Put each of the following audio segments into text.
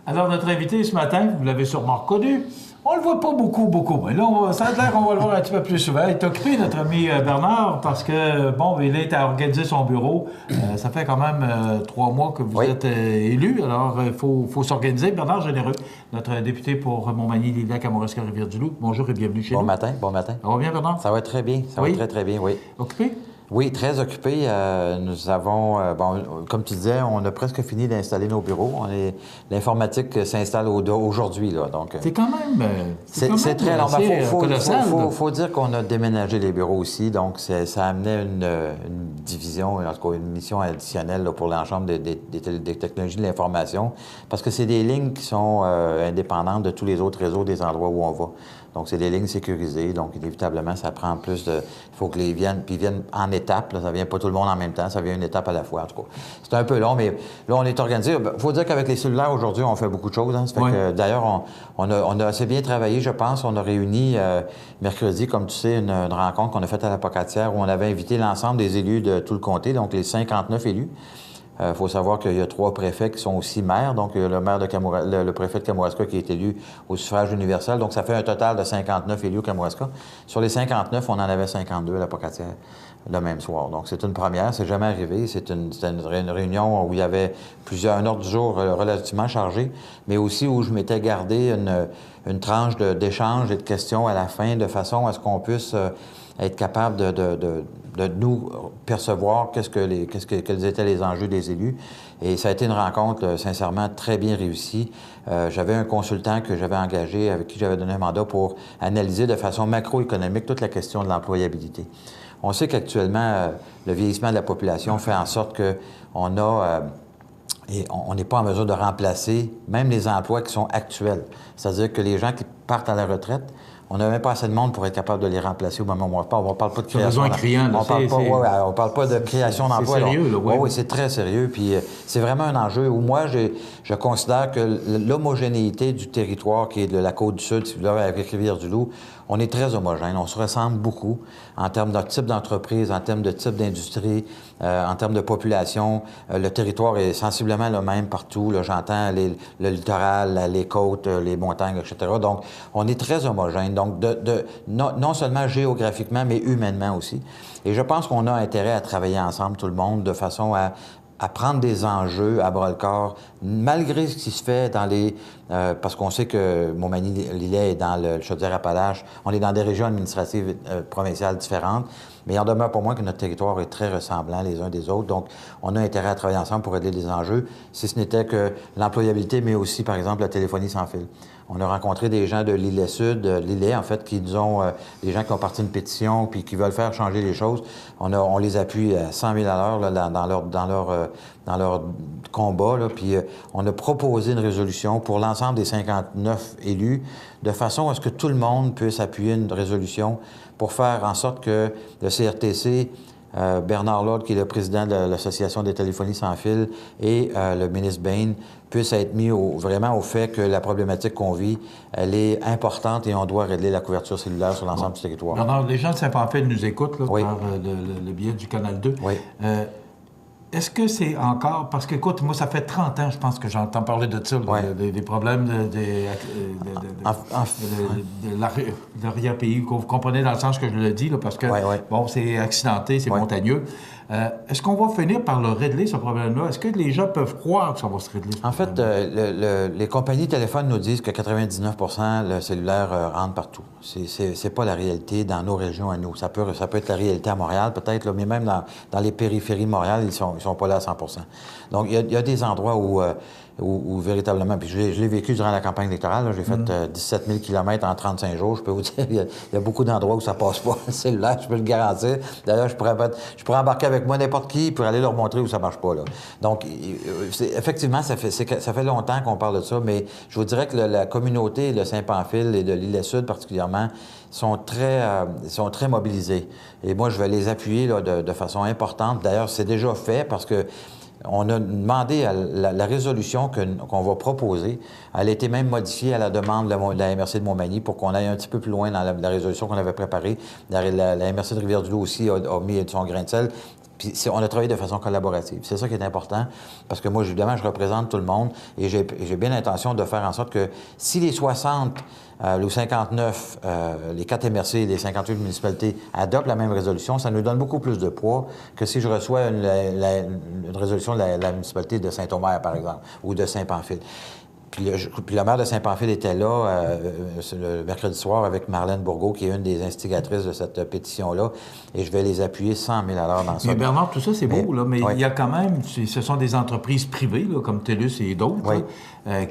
Alors, notre invité ce matin, vous l'avez sûrement reconnu, on le voit pas beaucoup. Mais là, ça a l'air qu'on va le voir un petit peu plus souvent. Il est occupé, notre ami Bernard, parce que, bon, il est à organiser son bureau. Ça fait quand même 3 mois que vous êtes élu, alors il faut s'organiser. Bernard Généreux, notre député pour Montmagny, Lilla, Kamouraska, Rivière-du-Loup. Bonjour et bienvenue chez nous. Bon matin, bon matin. Ça va bien, Bernard? Ça va très bien, ça va très, très bien, oui. Occupé? Oui, très occupé. Nous avons, comme tu disais, on a presque fini d'installer nos bureaux. L'informatique s'installe aujourd'hui, là, donc... C'est quand même... C'est très long. Il faut dire qu'on a déménagé les bureaux aussi, donc ça amenait une division, en tout cas une mission additionnelle là, pour l'ensemble des technologies de l'information, parce que c'est des lignes qui sont indépendantes de tous les autres réseaux des endroits où on va. Donc, c'est des lignes sécurisées, donc inévitablement, ça prend plus de... Il faut que les viennent en étapes, là, ça vient pas tout le monde en même temps, ça vient une étape à la fois, en tout cas. C'est un peu long, mais là, on est organisé. Il faut dire qu'avec les cellulaires, aujourd'hui, on fait beaucoup de choses. Hein. Ça fait que, d'ailleurs, on a assez bien travaillé, je pense. On a réuni mercredi, comme tu sais, une rencontre qu'on a faite à la Pocatière où on avait invité l'ensemble des élus de tout le comté, donc les 59 élus. Il faut savoir qu'il y a 3 préfets qui sont aussi maires. Donc, le maire de le préfet de Kamouraska qui est élu au suffrage universel. Donc, ça fait un total de 59 élus au Kamouraska. Sur les 59, on en avait 52 à la Pocatière le même soir. Donc, c'est une première. C'est jamais arrivé. C'était une réunion où il y avait un ordre du jour relativement chargé, mais aussi où je m'étais gardé une tranche d'échange et de questions à la fin, de façon à ce qu'on puisse être capable de nous percevoir quels étaient les enjeux des élus. Et ça a été une rencontre, sincèrement, très bien réussie. J'avais un consultant que j'avais engagé, avec qui j'avais donné un mandat pour analyser de façon macroéconomique toute la question de l'employabilité. On sait qu'actuellement, le vieillissement de la population fait en sorte qu'on n'est pas en mesure de remplacer même les emplois qui sont actuels. C'est-à-dire que les gens qui partent à la retraite, on n'a même pas assez de monde pour être capable de les remplacer au moment où on parle. On parle pas de création. On parle pas de création d'emplois. C'est sérieux, là, oui. Oui, c'est très sérieux. Puis c'est vraiment un enjeu où moi, je considère que l'homogénéité du territoire qui est de la Côte-du-Sud, avec Rivière-du-Loup, on est très homogène. On se ressemble beaucoup en termes de type d'entreprise, en termes de type d'industrie, en termes de population. Le territoire est sensiblement le même partout. J'entends le littoral, les côtes, les montagnes, etc. Donc, on est très homogène. Donc, non seulement géographiquement, mais humainement aussi. Et je pense qu'on a intérêt à travailler ensemble, tout le monde, de façon à prendre des enjeux à bras-le-corps, malgré ce qui se fait dans les... parce qu'on sait que Montmagny-Lillet est dans le Chaudière-Appalaches. On est dans des régions administratives provinciales différentes, mais il en demeure pour moi que notre territoire est très ressemblant les uns des autres. Donc, on a intérêt à travailler ensemble pour régler les enjeux, si ce n'était que l'employabilité, mais aussi, par exemple, la téléphonie sans fil. On a rencontré des gens de l'Îlet-Sud, l'Îlet, en fait, qui nous ont... des gens qui ont parti une pétition puis qui veulent faire changer les choses. On les appuie à 100 000 à l'heure dans leur combat. Là, puis on a proposé une résolution pour l'ensemble des 59 élus de façon à ce que tout le monde puisse appuyer une résolution pour faire en sorte que le CRTC... Bernard Lord, qui est le président de l'Association des téléphonies sans fil, et le ministre Bain puissent être mis vraiment au fait que la problématique qu'on vit, elle est importante et on doit régler la couverture cellulaire sur l'ensemble du territoire. Bernard, les gens de Saint-Pamphile nous écoutent là, par le biais du Canal 2. Oui. Est-ce que c'est encore... Parce que, écoute, moi, ça fait 30 ans, je pense, que j'entends parler de ça, des problèmes de l'arrière-pays, que vous comprenez dans le sens que je le dis, là, parce que, bon, c'est accidenté, c'est montagneux. Est-ce qu'on va finir par le régler, ce problème-là? Est-ce que les gens peuvent croire que ça va se régler? En fait, les compagnies de téléphone nous disent que 99 le cellulaire rentre partout. C'est pas la réalité dans nos régions à nous. Ça peut être la réalité à Montréal, peut-être, là, mais même dans les périphéries de Montréal, ils sont pas là à 100 Donc, il y a des endroits où véritablement... Puis je l'ai vécu durant la campagne électorale. J'ai fait 17 000 km en 35 jours. Je peux vous dire, il y a beaucoup d'endroits où ça passe pas. Le cellulaire, je peux le garantir. D'ailleurs, je pourrais embarquer avec moi n'importe qui pour aller leur montrer où ça marche pas. Là. Donc, effectivement, ça fait longtemps qu'on parle de ça, mais je vous dirais que la communauté de Saint-Pamphile et de l'Îlet-Sud particulièrement sont très mobilisés. Et moi, je vais les appuyer là, de façon importante. D'ailleurs, c'est déjà fait parce que on a demandé à la résolution qu'on va proposer. Elle a été même modifiée à la demande de la MRC de Montmagny pour qu'on aille un petit peu plus loin dans la résolution qu'on avait préparée. La MRC de Rivière-du-Loup aussi a mis son grain de sel. Puis on a travaillé de façon collaborative. C'est ça qui est important, parce que moi, évidemment, je représente tout le monde et j'ai bien l'intention de faire en sorte que si les 60 ou 59, les 4 MRC et les 58 municipalités adoptent la même résolution, ça nous donne beaucoup plus de poids que si je reçois une résolution de la municipalité de Saint-Omer, par exemple, ou de Saint-Pamphile. Puis le maire de Saint-Pamphile était là le mercredi soir avec Marlène Bourgault, qui est une des instigatrices de cette pétition-là, et je vais les appuyer 100 000 $ dans ça. Mais Bernard, tout ça, c'est beau, là, mais il y a quand même, ce sont des entreprises privées, là, comme TELUS et d'autres,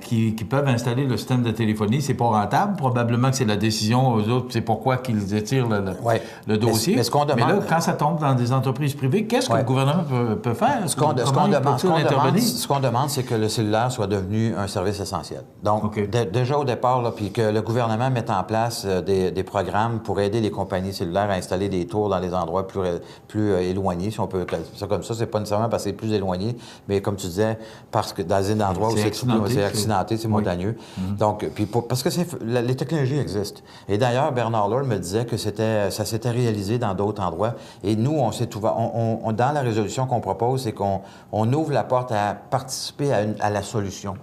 qui peuvent installer le système de téléphonie. C'est pas rentable. Probablement que c'est la décision aux autres. C'est pourquoi qu'ils étirent le dossier. Mais ce qu'on demande... Mais là, quand ça tombe dans des entreprises privées, qu'est-ce que le gouvernement peut faire? Ce qu'on demande, c'est que le cellulaire soit devenu un service essentiel. Donc, déjà au départ, là, puis que le gouvernement mette en place des programmes pour aider les compagnies cellulaires à installer des tours dans les endroits plus éloignés, si on peut dire ça comme ça. C'est pas nécessairement parce que c'est plus éloigné, mais comme tu disais, parce que dans un endroit où c'est accidenté, c'est montagneux. Donc, puis parce que les technologies existent. Et d'ailleurs, Bernard Lord me disait que ça s'était réalisé dans d'autres endroits. Et nous, on s'est ouvert, dans la résolution qu'on propose, c'est qu'on ouvre la porte à participer à la solution.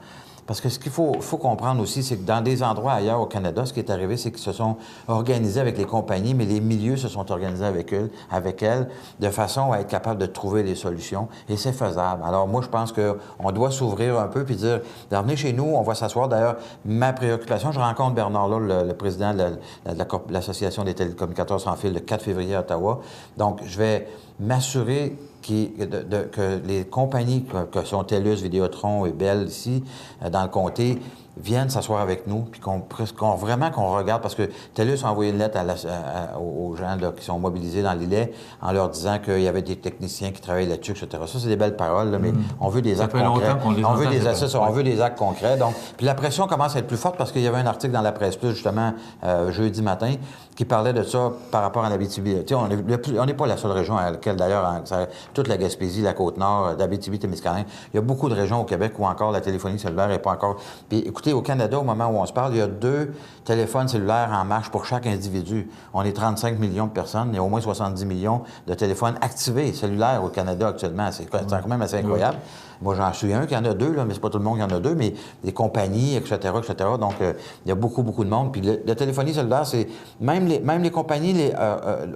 Parce que ce qu'il faut comprendre aussi, c'est que dans des endroits ailleurs au Canada, ce qui est arrivé, c'est qu'ils se sont organisés avec les compagnies, mais les milieux se sont organisés avec elles, de façon à être capable de trouver des solutions. Et c'est faisable. Alors moi, je pense qu'on doit s'ouvrir un peu puis dire, venez chez nous, on va s'asseoir. D'ailleurs, ma préoccupation, je rencontre Bernard Lord, le président de l'Association des télécommunicateurs sans fil, le 4 février à Ottawa. Donc, je vais m'assurer que les compagnies que sont TELUS, Vidéotron et Bell ici, dans le comté, viennent s'asseoir avec nous, puis qu'on regarde, parce que TELUS a envoyé une lettre aux gens là, qui sont mobilisés dans l'îlet en leur disant qu'il y avait des techniciens qui travaillent là-dessus, etc. Ça, c'est des belles paroles, là, mais on veut des actes concrets. On veut des actes concrets. Donc, puis la pression commence à être plus forte parce qu'il y avait un article dans la presse plus, justement, jeudi matin, qui parlait de ça par rapport à l'Abitibi. Tu sais, on n'est pas la seule région à laquelle, d'ailleurs, toute la Gaspésie, la Côte-Nord, d'Abitibi-Témiscamingue, il y a beaucoup de régions au Québec où encore la téléphonie cellulaire n'est pas encore... Puis, écoutez, au Canada, au moment où on se parle, il y a 2 téléphones cellulaires en marche pour chaque individu. On est 35 millions de personnes, il y a au moins 70 millions de téléphones activés cellulaires au Canada actuellement. C'est quand même assez incroyable. Moi, j'en suis un qui en a 2, là, mais c'est pas tout le monde qui en a 2, mais des compagnies, etc., etc. Donc, il y a beaucoup, beaucoup de monde. Puis la téléphonie cellulaire, c'est... Même les compagnies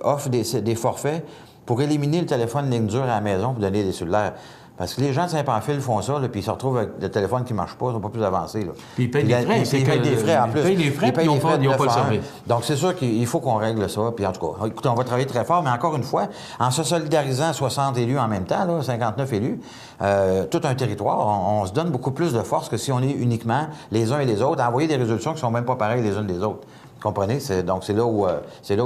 offrent des forfaits pour éliminer le téléphone ligne dure à la maison pour donner des cellulaires. Parce que les gens de Saint-Pamphile font ça, là, puis ils se retrouvent avec des téléphones qui ne marchent pas, ils sont pas plus avancés. Là. Puis ils payent des frais. Ils payent des frais en plus. Ils payent des frais, puis ils n'ont pas le service. Donc, c'est sûr qu'il faut qu'on règle ça. Puis en tout cas, écoutez, on va travailler très fort, mais encore une fois, en se solidarisant à 60 élus en même temps, là, 59 élus, tout un territoire, on se donne beaucoup plus de force que si on est uniquement les uns et les autres à envoyer des résolutions qui ne sont même pas pareilles les unes des autres. Vous comprenez? Donc, c'est là où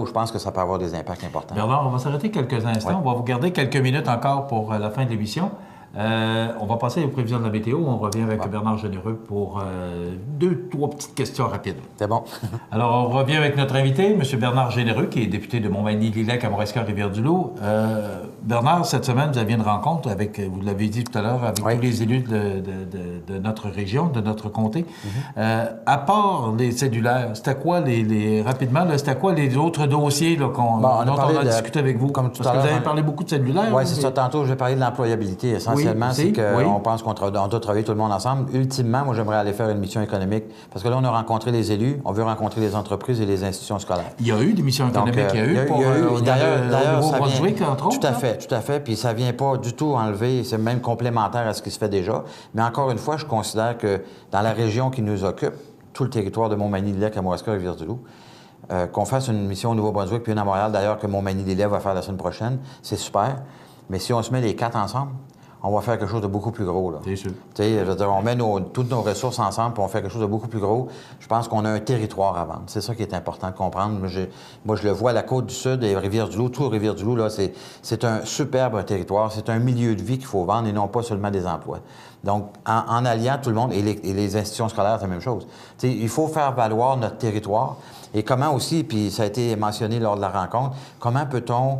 je pense que ça peut avoir des impacts importants. Bernard, on va s'arrêter quelques instants. Ouais. On va vous garder quelques minutes encore pour la fin de l'émission. On va passer aux prévisions de la météo. On revient avec Bernard Généreux pour 2-3 petites questions rapides. C'est bon. Alors, on revient avec notre invité, M. Bernard Généreux, qui est député de Montmagny-Lillet, Kamouraska, Rivière-du-Loup. Bernard, cette semaine, vous aviez une rencontre avec, vous l'avez dit tout à l'heure, avec tous les élus de notre région, de notre comté. À part les cellulaires, c'était quoi rapidement, c'était quoi les autres dossiers là, dont on a discuté avec vous? Comme tout Parce que vous avez parlé beaucoup de cellulaires. Oui, c'est ça. Tantôt, je vais parler de l'employabilité essentiellement. C'est qu'on pense qu'on doit travailler tout le monde ensemble. Ultimement, moi, j'aimerais aller faire une mission économique parce que là, on a rencontré les élus, on veut rencontrer les entreprises et les institutions scolaires. Il y a eu des missions économiques, d'ailleurs, ça Brunswick, entre autres. Tout à fait. Puis ça vient pas du tout enlever, c'est même complémentaire à ce qui se fait déjà. Mais encore une fois, je considère que dans la région qui nous occupe, tout le territoire de Montmagny-Lillet, Kamouraska, Rivière-du-Loup, qu'on fasse une mission au Nouveau-Brunswick puis une à Montréal, d'ailleurs, que Montmagny-Lillet va faire la semaine prochaine, c'est super. Mais si on se met les 4 ensemble, on va faire quelque chose de beaucoup plus gros. Là. C'est sûr. On met toutes nos ressources ensemble puis on fait quelque chose de beaucoup plus gros. Je pense qu'on a un territoire à vendre. C'est ça qui est important de comprendre. Moi, je le vois à la Côte-du-Sud et Rivière-du-Loup. Tout Rivière-du-Loup, là, c'est un superbe territoire. C'est un milieu de vie qu'il faut vendre et non pas seulement des emplois. Donc, en alliant tout le monde, et les institutions scolaires, c'est la même chose. Il faut faire valoir notre territoire. Et comment aussi, puis ça a été mentionné lors de la rencontre, comment peut-on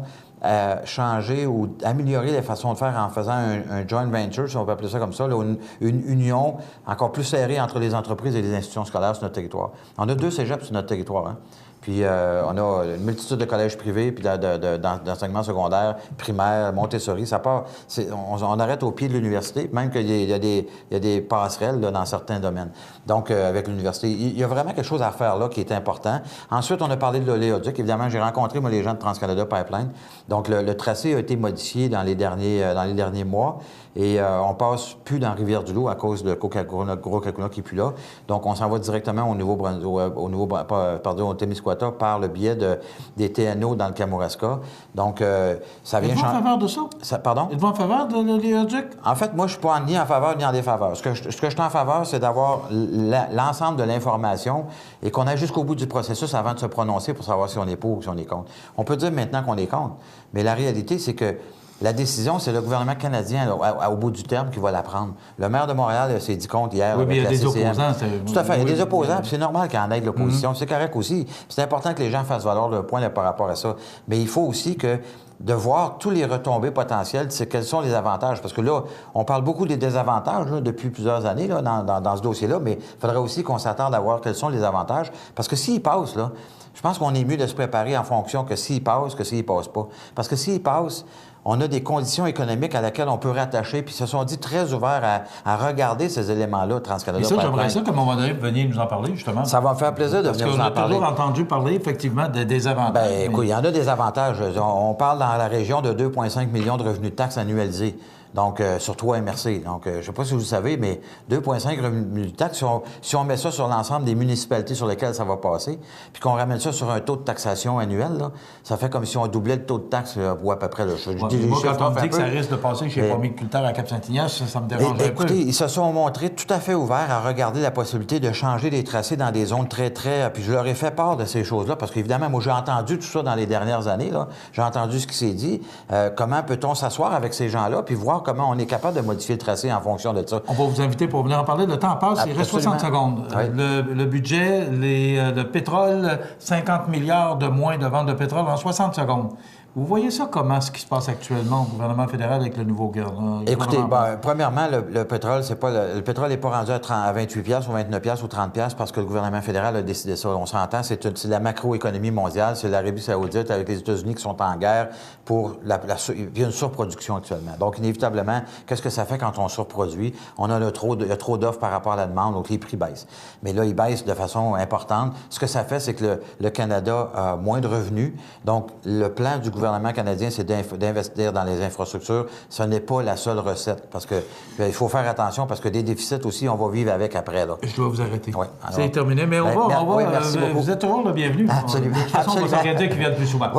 changer ou améliorer les façons de faire en faisant un joint venture, si on peut appeler ça comme ça, là, une union encore plus serrée entre les entreprises et les institutions scolaires sur notre territoire. On a 2 cégeps sur notre territoire, hein. Puis on a une multitude de collèges privés, puis d'enseignement secondaire, primaire, Montessori. Ça part, on arrête au pied de l'université, même qu'il y a des passerelles là, dans certains domaines. Donc, avec l'université, il y a vraiment quelque chose à faire là qui est important. Ensuite, on a parlé de l'oléoduc. Évidemment, j'ai rencontré, moi, les gens de TransCanada Pipeline. Donc, le tracé a été modifié dans les derniers mois. Et on passe plus dans Rivière-du-Loup à cause de notre gros Coca-Cola qui n'est plus là. Donc, on s'en va directement au Témiscouata par le biais des TNO dans le Kamouraska. Donc, ça vient changer. Êtes-vous en faveur de ça? Pardon? Êtes-vous en faveur de l'oléoduc? En fait, moi, je ne suis pas ni en faveur ni en défaveur. Ce que je suis en faveur, c'est d'avoir l'ensemble de l'information et qu'on aille jusqu'au bout du processus avant de se prononcer pour savoir si on est pour ou si on est contre. On peut dire maintenant qu'on est contre, mais la réalité, c'est que la décision, c'est le gouvernement canadien, au bout du terme, qui va la prendre. Le maire de Montréal s'est dit contre hier. Oui, mais il y a des opposants. Tout à fait. Il y a des opposants, puis c'est normal qu'il y en ait de l'opposition. C'est correct aussi. C'est important que les gens fassent valoir leur point par rapport à ça. Mais il faut aussi de voir tous les retombées potentielles, c'est quels sont les avantages. Parce que là, on parle beaucoup des désavantages là, depuis plusieurs années là, dans ce dossier-là, mais il faudrait aussi qu'on s'attarde à voir quels sont les avantages. Parce que s'ils passent, là, je pense qu'on est mieux de se préparer en fonction que s'ils passent que s'ils passent pas. Parce que s'ils passent, on a des conditions économiques à laquelle on peut rattacher, puis ils se sont dit très ouverts à regarder ces éléments-là, TransCanada. Et ça, j'aimerais ça qu'à un moment donné, vous veniez nous en parler, justement. Ça va me faire plaisir de venir vous en parler. Parce qu'on a toujours entendu parler, effectivement, des avantages. Bien, écoute, il y en a des avantages. On parle dans la région de 2,5 millions de revenus de taxes annualisés. Donc, sur 3 MRC. Donc, je ne sais pas si vous le savez, mais 2,5 revenus de taxes, si on met ça sur l'ensemble des municipalités sur lesquelles ça va passer, puis qu'on ramène ça sur un taux de taxation annuel, là, ça fait comme si on doublait le taux de taxe, ou à peu près. Là, moi, quand on me dit que ça risque de passer chez Pomiculteur à Cap-Saint-Ignace, ça me dérange un peu. Écoutez, ils se sont montrés tout à fait ouverts à regarder la possibilité de changer les tracés dans des zones très... Puis je leur ai fait part de ces choses-là, parce qu'évidemment, moi, j'ai entendu tout ça dans les dernières années, là. J'ai entendu ce qui s'est dit. Comment peut-on s'asseoir avec ces gens-là, puis voir comment on est capable de modifier le tracé en fonction de ça. On va vous inviter pour venir en parler. Le temps passe, il reste 60 secondes. Oui. Le budget, le pétrole, 50 milliards de moins de vente de pétrole en 60 secondes. Vous voyez ça comment, ce qui se passe actuellement au gouvernement fédéral avec le nouveau gouvernement? Écoutez, premièrement, le pétrole, le pétrole n'est pas rendu à 28 piastres ou 29 piastres ou 30 piastres parce que le gouvernement fédéral a décidé ça. On s'entend, c'est la macroéconomie mondiale, c'est l'Arabie saoudite avec les États-Unis qui sont en guerre pour il y a une surproduction actuellement. Donc, inévitablement, qu'est-ce que ça fait quand on surproduit? Il y a trop d'offres par rapport à la demande, donc les prix baissent. Mais là, ils baissent de façon importante. Ce que ça fait, c'est que le Canada a moins de revenus. Donc, le plan du gouvernement canadien, c'est d'investir dans les infrastructures. Ce n'est pas la seule recette, parce que il faut faire attention, parce que des déficits aussi, on va vivre avec après. Là. Je dois vous arrêter. Oui, c'est terminé, mais on va merci beaucoup. vous êtes toujours le bienvenu. Absolument. De toute façon, on va s'organiser qui viennent plus souvent.